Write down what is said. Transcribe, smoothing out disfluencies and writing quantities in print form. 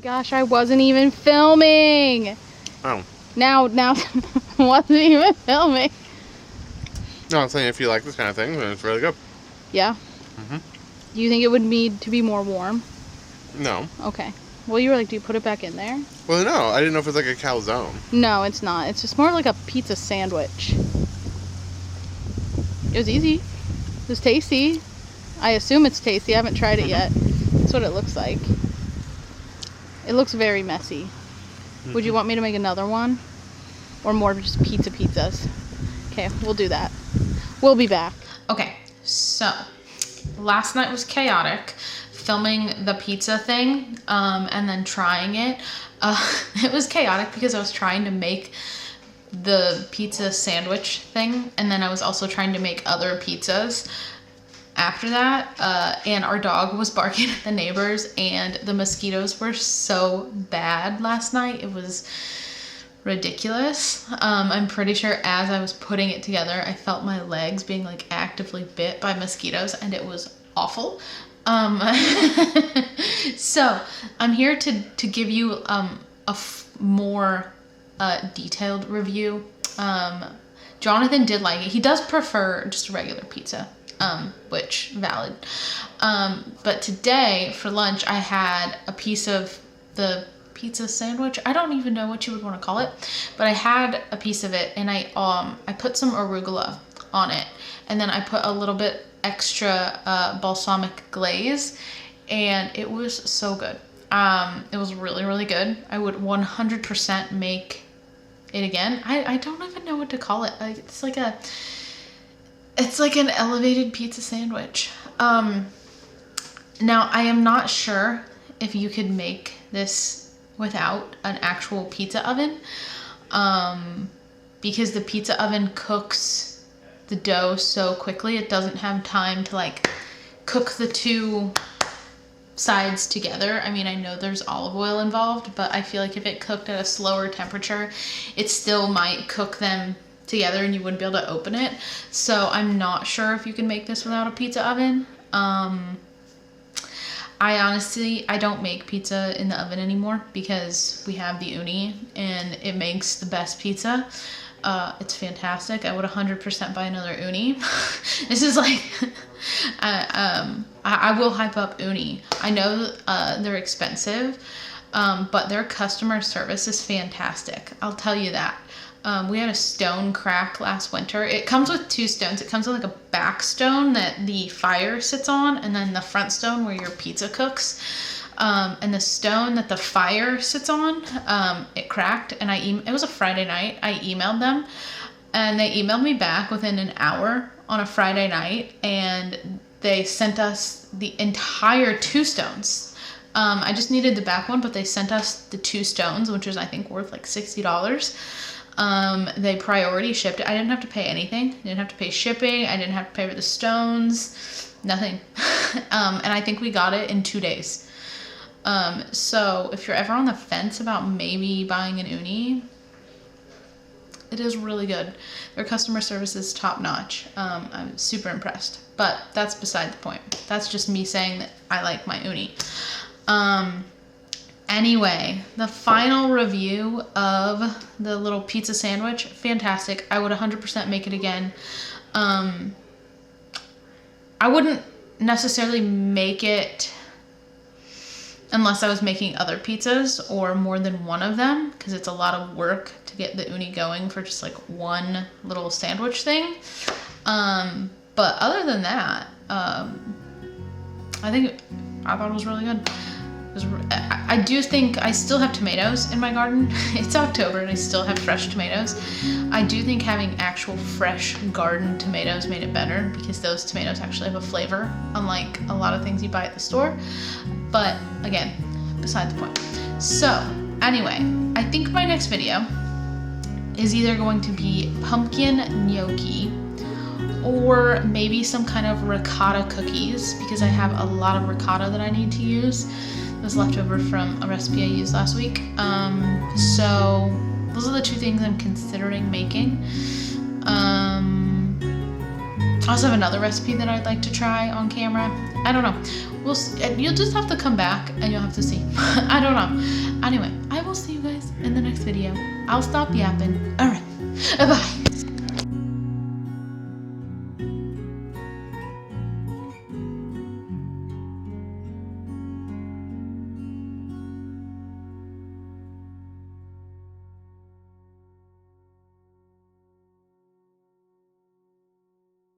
gosh, I wasn't even filming. Oh. Now, wasn't even filming. No, I'm saying if you like this kind of thing, then it's really good. Yeah? Mm-hmm. Do you think it would need to be more warm? No. Okay. Well, you were like, do you put it back in there? Well, no, I didn't know if it's like a calzone. No, it's not. It's just more like a pizza sandwich. It was easy. It was tasty. I assume it's tasty. I haven't tried it yet. That's what it looks like. It looks very messy. Would you want me to make another one? Or more just pizzas? Okay, we'll do that. We'll be back. Okay, so last night was chaotic. Filming the pizza thing and then trying it. It was chaotic because I was trying to make the pizza sandwich thing, and then I was also trying to make other pizzas after that, and our dog was barking at the neighbors, and the mosquitoes were so bad last night. It was ridiculous. I'm pretty sure as I was putting it together, I felt my legs being like actively bit by mosquitoes, and it was awful. So I'm here to give you more detailed review. Jonathan did like it. He does prefer just a regular pizza. Which valid. But today for lunch I had a piece of the pizza sandwich. I don't even know what you would want to call it, but I had a piece of it, and I put some arugula on it, and then I put a little bit extra balsamic glaze, and it was so good. It was really, really good. I would 100% make it again. I don't even know what to call it. It's like an elevated pizza sandwich. Now, I am not sure if you could make this without an actual pizza oven, because the pizza oven cooks the dough so quickly. It doesn't have time to like cook the two sides together. I mean, I know there's olive oil involved, but I feel like if it cooked at a slower temperature, it still might cook them together and you wouldn't be able to open it. So I'm not sure if you can make this without a pizza oven. I don't make pizza in the oven anymore because we have the Ooni and it makes the best pizza. It's fantastic. I would 100% buy another Ooni. This is like, I will hype up Ooni. I know they're expensive, but their customer service is fantastic. I'll tell you that. We had a stone crack last winter. It comes with two stones. It comes with like a back stone that the fire sits on, and then the front stone where your pizza cooks. And the stone that the fire sits on, it cracked, and it was a Friday night. I emailed them, and they emailed me back within an hour on a Friday night, and they sent us the entire two stones. I just needed the back one, but they sent us the two stones, which was I think worth like $60. They priority shipped it. I didn't have to pay anything. I didn't have to pay shipping. I didn't have to pay for the stones, nothing. And I think we got it in 2 days. So if you're ever on the fence about maybe buying an Ooni, it is really good. Their customer service is top notch. I'm super impressed, but that's beside the point. That's just me saying that I like my Ooni. Anyway, the final review of the little pizza sandwich, fantastic. I would 100% make it again. I wouldn't necessarily make it unless I was making other pizzas or more than one of them, because it's a lot of work to get the Ooni going for just like one little sandwich thing. But other than that, I thought it was really good. I do think I still have tomatoes in my garden. It's October and I still have fresh tomatoes. I do think having actual fresh garden tomatoes made it better, because those tomatoes actually have a flavor, unlike a lot of things you buy at the store. But again, beside the point. So anyway, I think my next video is either going to be pumpkin gnocchi or maybe some kind of ricotta cookies, because I have a lot of ricotta that I need to use. It was left over from a recipe I used last week. So those are the two things I'm considering making. I also have another recipe that I'd like to try on camera. I don't know. You'll just have to come back and you'll have to see. I don't know. Anyway, I will see you guys in the next video. I'll stop yapping. All right. Bye.